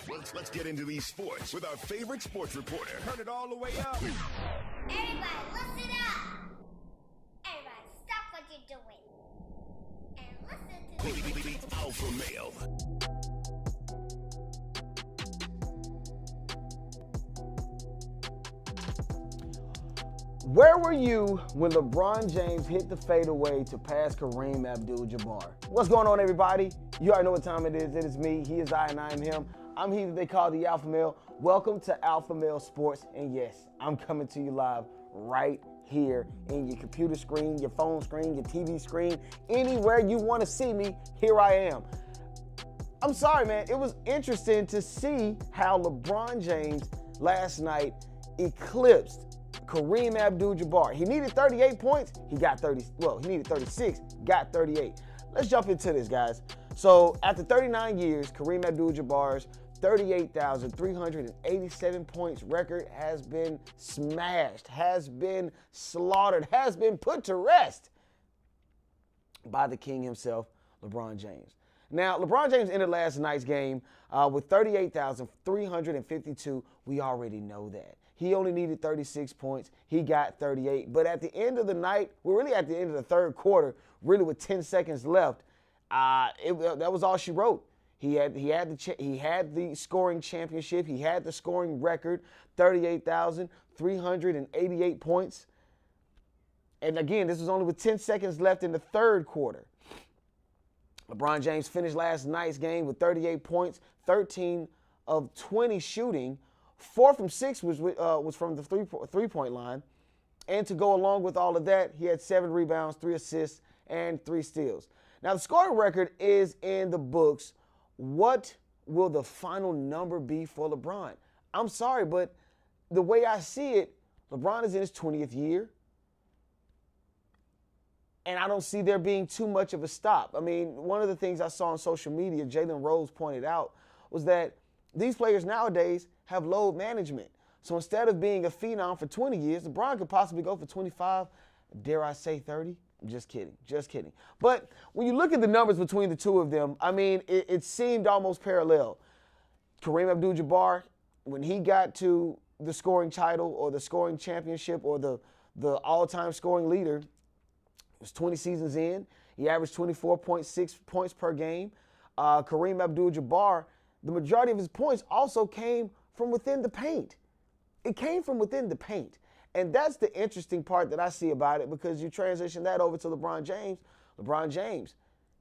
Let's get into these sports with our favorite sports reporter. Turn it all the way up. Everybody, listen up. Everybody, stop what you're doing and listen to The Alphamale. Where were you when LeBron James hit the fadeaway to pass Kareem Abdul Jabbar? What's going on, everybody? You already know what time it is. It is me. He is I, and I am him. I'm he that they call the Alphamale. Welcome to Alphamale Sports. And yes, I'm coming to you live right here in your computer screen, your phone screen, your TV screen, anywhere you want to see me, here I am. I'm sorry, man. It was interesting to see how LeBron James last night eclipsed Kareem Abdul Jabbar. He needed 38 points. He got 30. Well, he needed 36, got 38. Let's jump into this, guys. So after 39 years, Kareem Abdul Jabbar's 38,387 points record has been smashed, has been slaughtered, has been put to rest by the king himself, LeBron James. Now, LeBron James ended last night's game with 38,352. We already know that. He only needed 36 points. He got 38. But at the end of the night, we're really at the end of the third quarter, really with 10 seconds left, that was all she wrote. He had the scoring championship. He had the scoring record, 38,388 points. And again, this was only with 10 seconds left in the third quarter. LeBron James finished last night's game with 38 points, 13 of 20 shooting. 4 from 6 was from the three-point line. And to go along with all of that, he had 7 rebounds, 3 assists, and 3 steals. Now, the scoring record is in the books. What will the final number be for LeBron? I'm sorry, but the way I see it, LeBron is in his 20th year. And I don't see there being too much of a stop. I mean, one of the things I saw on social media, Jalen Rose pointed out, was that these players nowadays have load management. So instead of being a phenom for 20 years, LeBron could possibly go for 25, dare I say 30? Just kidding. But when you look at the numbers between the two of them, I mean, it seemed almost parallel. Kareem Abdul Jabbar, when he got to the scoring title or the scoring championship or the all-time scoring leader, it was 20 seasons in. He averaged 24.6 points per game. Kareem Abdul Jabbar, the majority of his points also came from within the paint. It came from within the paint. And that's the interesting part that I see about it, because you transition that over to LeBron James. LeBron James,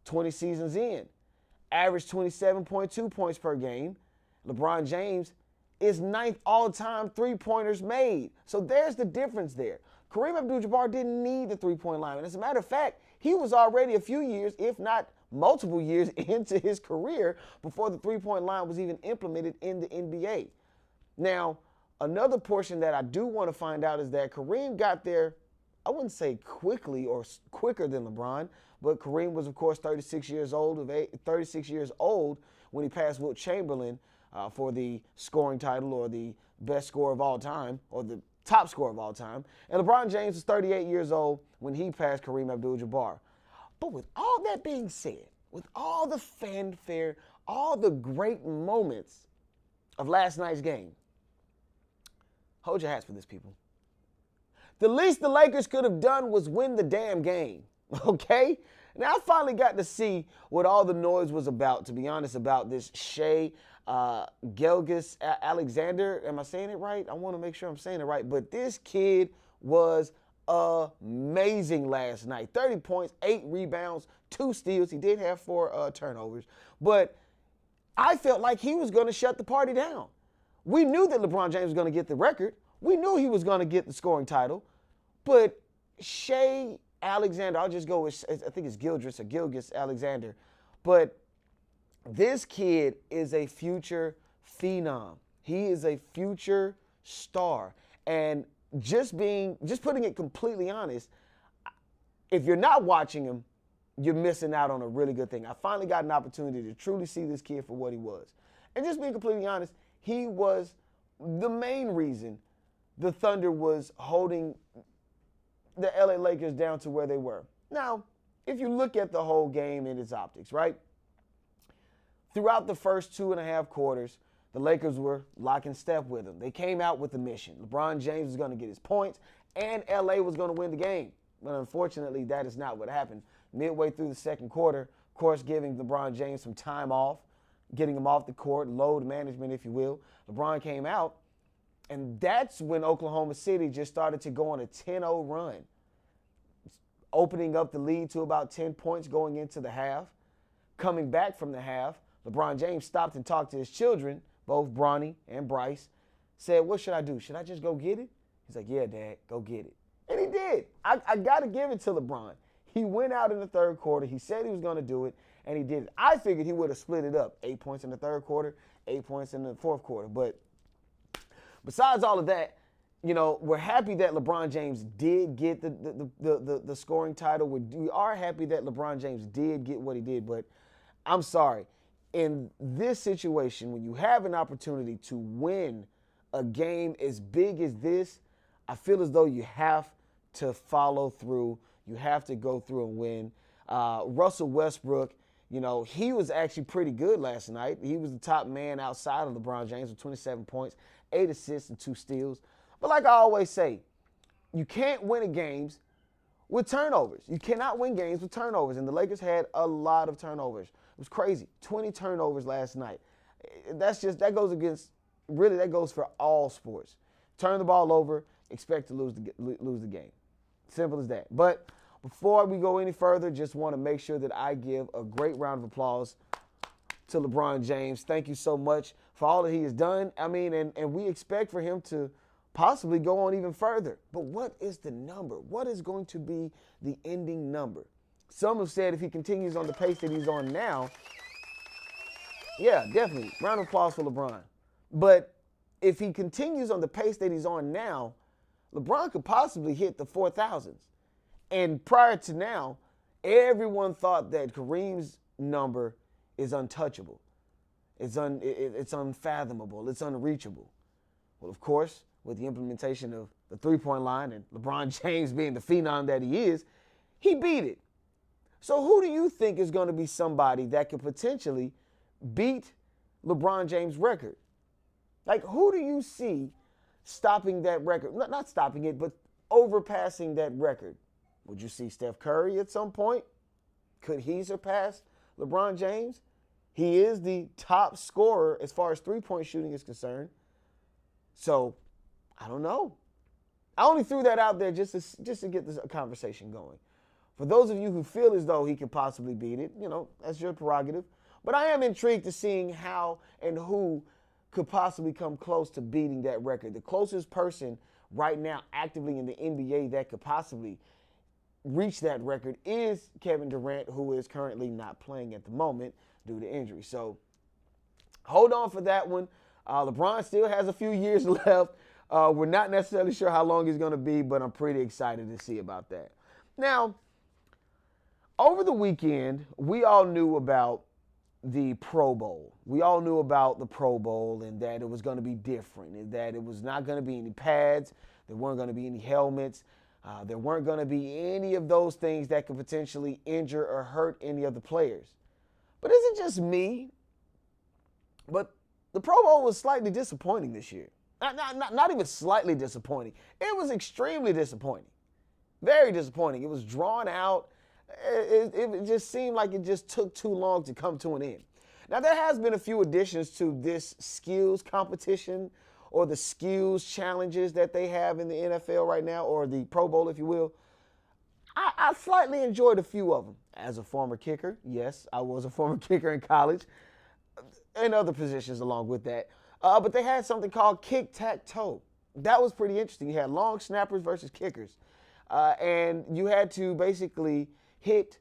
20 seasons in, averaged 27.2 points per game. LeBron James is 9th all-time three-pointers made. So there's the difference there. Kareem Abdul-Jabbar didn't need the three-point line. And as a matter of fact, he was already a few years, if not multiple years, into his career before the three-point line was even implemented in the NBA. Now, another portion that I do want to find out is that Kareem got there, I wouldn't say quickly or quicker than LeBron, but Kareem was, of course, 36 years old when he passed Wilt Chamberlain for the scoring title, or the best scorer of all time, or the top scorer of all time. And LeBron James was 38 years old when he passed Kareem Abdul-Jabbar. But with all that being said, with all the fanfare, all the great moments of last night's game, hold your hats for this, people. The least the Lakers could have done was win the damn game, okay? Now, I finally got to see what all the noise was about, to be honest, about this Shai Gilgeous-Alexander. Am I saying it right? I want to make sure I'm saying it right. But this kid was amazing last night. 30 points, 8 rebounds, 2 steals. He did have 4 turnovers. But I felt like he was going to shut the party down. We knew that LeBron James was going to get the record. We knew he was going to get the scoring title. But Shai Alexander, I'll just go with, I think it's Gildress or Gilgeous-Alexander. But this kid is a future phenom. He is a future star. And just putting it completely honest, if you're not watching him, you're missing out on a really good thing. I finally got an opportunity to truly see this kid for what he was. And just being completely honest, he was the main reason the Thunder was holding the LA Lakers down to where they were. Now, if you look at the whole game in its optics, right? Throughout the first 2.5 quarters, the Lakers were lock and step with them. They came out with a mission. LeBron James was going to get his points, and LA was going to win the game. But unfortunately, that is not what happened. Midway through the second quarter, of course, giving LeBron James some time off, getting him off the court, load management, if you will. LeBron came out, and that's when Oklahoma City just started to go on a 10-0 run, opening up the lead to about 10 points going into the half. Coming back from the half, LeBron James stopped and talked to his children, both Bronny and Bryce, said, what should I do? Should I just go get it? He's like, yeah, Dad, go get it. And he did. I got to give it to LeBron. He went out in the third quarter. He said he was going to do it, and he did it. I figured he would have split it up. 8 points in the third quarter, 8 points in the fourth quarter. But besides all of that, you know, we're happy that LeBron James did get the scoring title. We are happy that LeBron James did get what he did, but I'm sorry. In this situation, when you have an opportunity to win a game as big as this, I feel as though you have to follow through. You have to go through and win. Russell Westbrook, you know, he was actually pretty good last night. He was the top man outside of LeBron James with 27 points, 8 assists, and 2 steals. But like I always say, you can't win games with turnovers. You cannot win games with turnovers. And the Lakers had a lot of turnovers. It was crazy. 20 turnovers last night. That goes for all sports. Turn the ball over, expect to lose the game. Simple as that. But before we go any further, just want to make sure that I give a great round of applause to LeBron James. Thank you so much for all that he has done. I mean, and we expect for him to possibly go on even further. But what is the number? What is going to be the ending number? Some have said if he continues on the pace that he's on now, yeah, definitely. Round of applause for LeBron. But if he continues on the pace that he's on now, LeBron could possibly hit the 4,000s. And prior to now, everyone thought that Kareem's number is untouchable. It's unfathomable. It's unreachable. Well, of course, with the implementation of the three-point line and LeBron James being the phenom that he is, he beat it. So who do you think is going to be somebody that could potentially beat LeBron James' record? Like, who do you see stopping that record? Not stopping it, but overpassing that record. Would you see Steph Curry at some point? Could he surpass LeBron James? He is the top scorer as far as three-point shooting is concerned. So, I don't know. I only threw that out there just to get this conversation going. For those of you who feel as though he could possibly beat it, you know, that's your prerogative. But I am intrigued to seeing how and who could possibly come close to beating that record. The closest person right now actively in the NBA that could possibly reach that record is Kevin Durant, who is currently not playing at the moment due to injury. So hold on for that one. LeBron still has a few years left. We're not necessarily sure how long he's going to be, but I'm pretty excited to see about that. Now, over the weekend, we all knew about the Pro Bowl. We all knew about the Pro Bowl and that it was going to be different, and that it was not going to be any pads, there weren't going to be any helmets, there weren't going to be any of those things that could potentially injure or hurt any of the players. But it isn't just me, but the Pro Bowl was slightly disappointing this year. Not even slightly disappointing. It was extremely disappointing. Very disappointing. It was drawn out. It just seemed like it just took too long to come to an end. Now, there has been a few additions to this skills competition or the skills challenges that they have in the NFL right now, or the Pro Bowl, if you will. I slightly enjoyed a few of them. As a former kicker, yes, I was a former kicker in college, and other positions along with that. But they had something called kick-tack-toe. That was pretty interesting. You had long snappers versus kickers. And you had to basically hit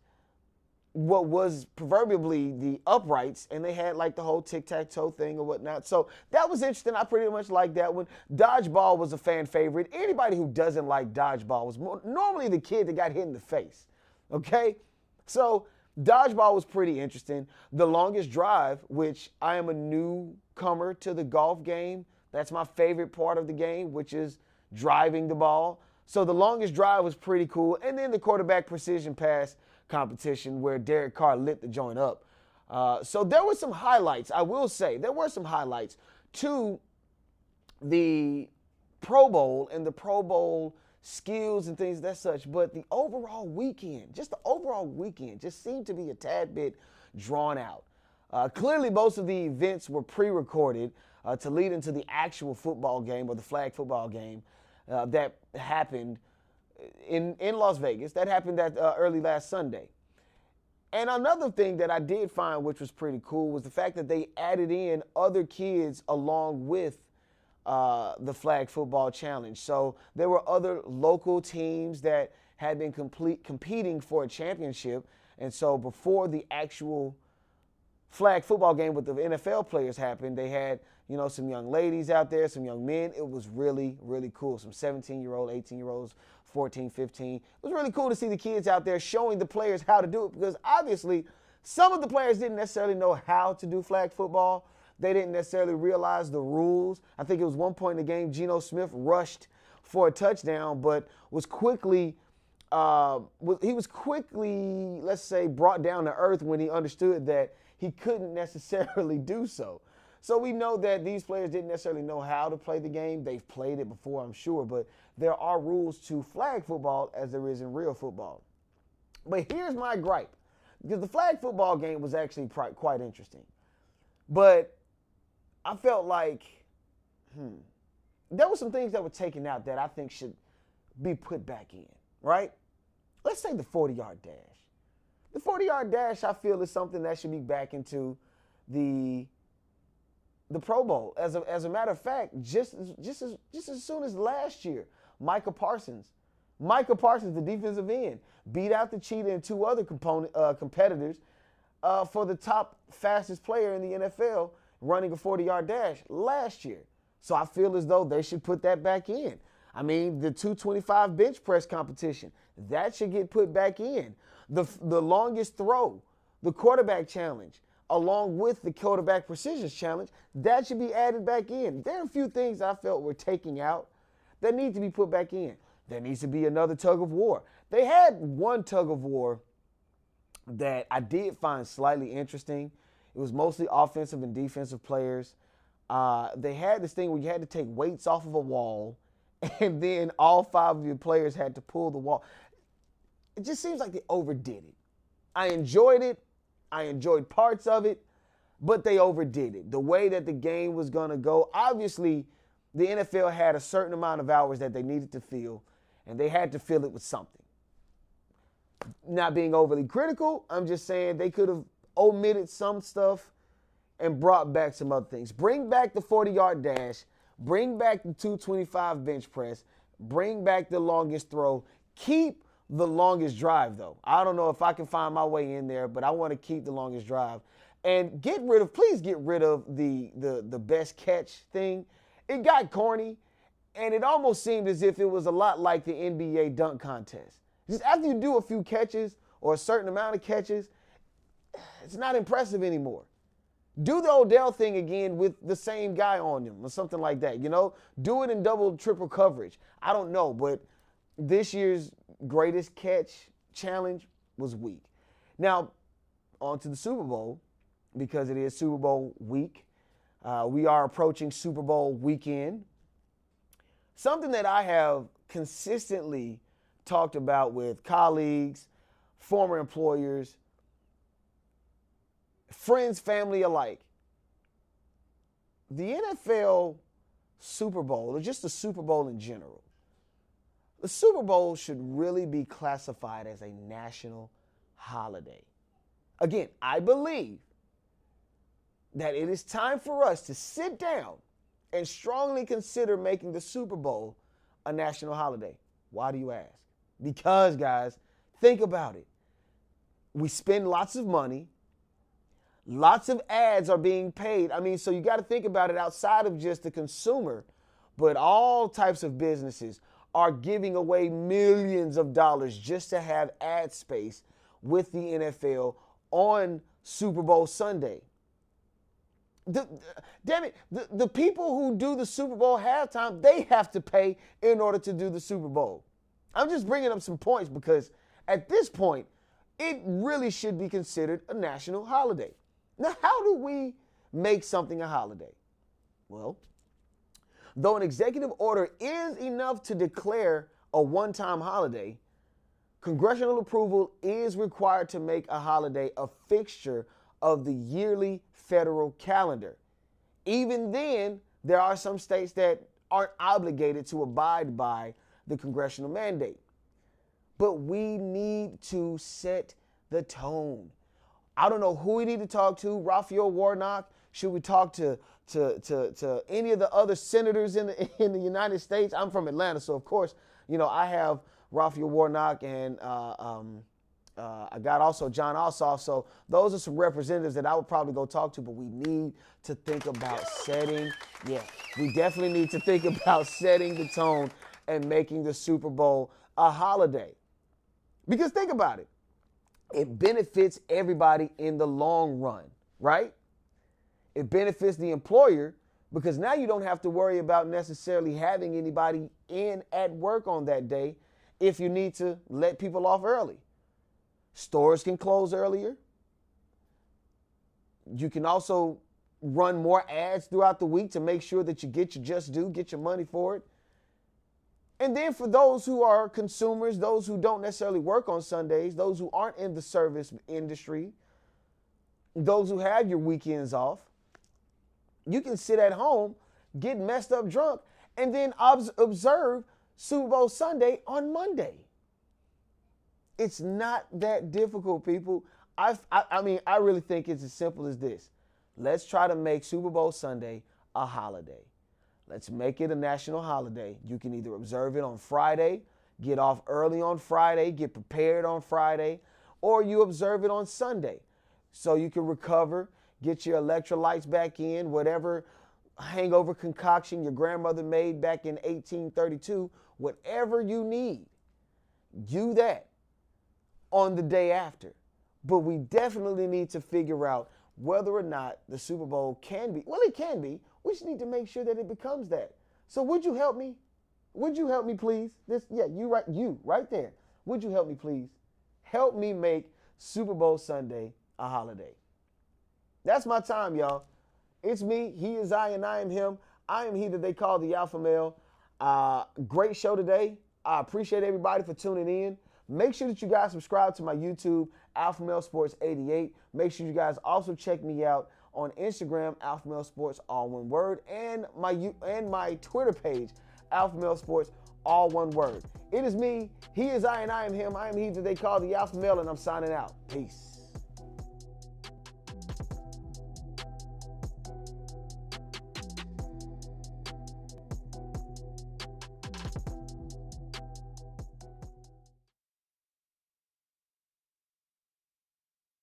what was proverbially the uprights, and they had like the whole tic-tac-toe thing or whatnot. So that was interesting. I pretty much liked that one. Dodgeball was a fan favorite. Anybody who doesn't like dodgeball was normally the kid that got hit in the face. Okay? So dodgeball was pretty interesting. The longest drive, which I am a newcomer to the golf game. That's my favorite part of the game, which is driving the ball. So the longest drive was pretty cool. And then the quarterback precision pass competition where Derek Carr lit the joint up. So there were some highlights. I will say there were some highlights to the Pro Bowl and the Pro Bowl skills and things that such, but the overall weekend just seemed to be a tad bit drawn out. Clearly, most of the events were pre-recorded to lead into the actual football game or the flag football game that happened in Las Vegas. That happened early last Sunday. And another thing that I did find, which was pretty cool, was the fact that they added in other kids along with the flag football challenge. So there were other local teams that had been competing for a championship. And so before the actual flag football game with the NFL players happened, they had, some young ladies out there, some young men. It was really, really cool. Some 17-year-old, 18-year-olds, 14, 15. It was really cool to see the kids out there showing the players how to do it, because obviously some of the players didn't necessarily know how to do flag football. They didn't necessarily realize the rules. I think it was one point in the game, Geno Smith rushed for a touchdown, but was quickly, let's say, brought down to earth when he understood that he couldn't necessarily do so. So we know that these players didn't necessarily know how to play the game. They've played it before, I'm sure, but there are rules to flag football as there is in real football. But here's my gripe, because the flag football game was actually quite interesting. But I felt like there were some things that were taken out that I think should be put back in, right? Let's say the 40-yard dash. The 40-yard dash, I feel, is something that should be back into the Pro Bowl. As a matter of fact, just as soon as last year, Micah Parsons, the defensive end, beat out the Cheetah and two other competitors for the top fastest player in the NFL running a 40-yard dash last year. So I feel as though they should put that back in. I mean, the 225 bench press competition, that should get put back in. The longest throw, the quarterback challenge, along with the quarterback precision challenge, that should be added back in. There are a few things I felt were taking out that need to be put back in. There needs to be another tug of war. They had one tug of war that I did find slightly interesting. It was mostly offensive and defensive players. They had this thing where you had to take weights off of a wall, and then all 5 of your players had to pull the wall. It just seems like they overdid it. I enjoyed it. I enjoyed parts of it, but they overdid it. The way that the game was going to go, obviously, the NFL had a certain amount of hours that they needed to fill, and they had to fill it with something. Not being overly critical, I'm just saying they could have omitted some stuff and brought back some other things. Bring back the 40-yard dash. Bring back the 225 bench press. Bring back the longest throw. Keep the longest drive, though. I don't know if I can find my way in there, but I want to keep the longest drive. And please get rid of the best catch thing. It got corny, and it almost seemed as if it was a lot like the NBA dunk contest. Just after you do a few catches or a certain amount of catches, it's not impressive anymore. Do the Odell thing again with the same guy on them or something like that, Do it in double, triple coverage. I don't know, but this year's greatest catch challenge was weak. Now, on to the Super Bowl, because it is Super Bowl week. We are approaching Super Bowl weekend. Something that I have consistently talked about with colleagues, former employers, friends, family alike. The NFL Super Bowl, or just the Super Bowl in general, the Super Bowl should really be classified as a national holiday. Again, I believe that it is time for us to sit down and strongly consider making the Super Bowl a national holiday. Why do you ask? Because, guys, think about it. We spend lots of money. Lots of ads are being paid. So you got to think about it outside of just the consumer, but all types of businesses are giving away millions of dollars just to have ad space with the NFL on Super Bowl Sunday. Damn it, the people who do the Super Bowl halftime, they have to pay in order to do the Super Bowl. I'm just bringing up some points because at this point, it really should be considered a national holiday. Now, how do we make something a holiday? Well, though an executive order is enough to declare a one-time holiday, congressional approval is required to make a holiday a fixture of the yearly federal calendar. Even then, there are some states that aren't obligated to abide by the congressional mandate. But we need to set the tone. I don't know who we need to talk to. Raphael Warnock? Should we talk to any of the other senators in the United States? I'm from Atlanta, so of course, I have Raphael Warnock and I got also John Ossoff. So those are some representatives that I would probably go talk to, but we need to think about we definitely need to think about setting the tone and making the Super Bowl a holiday. Because think about it. It benefits everybody in the long run, right? It benefits the employer because now you don't have to worry about necessarily having anybody in at work on that day if you need to let people off early. Stores can close earlier. You can also run more ads throughout the week to make sure that you get your just due, get your money for it. And then for those who are consumers, those who don't necessarily work on Sundays, those who aren't in the service industry, those who have your weekends off, you can sit at home, get messed up drunk, and then observe Super Bowl Sunday on Monday. It's not that difficult, people. I really think it's as simple as this. Let's try to make Super Bowl Sunday a holiday. Let's make it a national holiday. You can either observe it on Friday, get off early on Friday, get prepared on Friday, or you observe it on Sunday so you can recover, get your electrolytes back in, whatever hangover concoction your grandmother made back in 1832, whatever you need, do that on the day after. But we definitely need to figure out whether or not the Super Bowl can be. Well, it can be. We just need to make sure that it becomes that. So would you help me? Would you help me, please? You right there. Would you help me, please? Help me make Super Bowl Sunday a holiday. That's my time, y'all. It's me. He is I, and I am him. I am he that they call the Alphamale. Great show today. I appreciate everybody for tuning in. Make sure that you guys subscribe to my YouTube, Alphamale Sports 88. Make sure you guys also check me out on Instagram, Alphamale Sports, all one word, and my Twitter page, Alphamale Sports, all one word. It is me. He is I, and I am him. I am he that they call the Alphamale, and I'm signing out. Peace.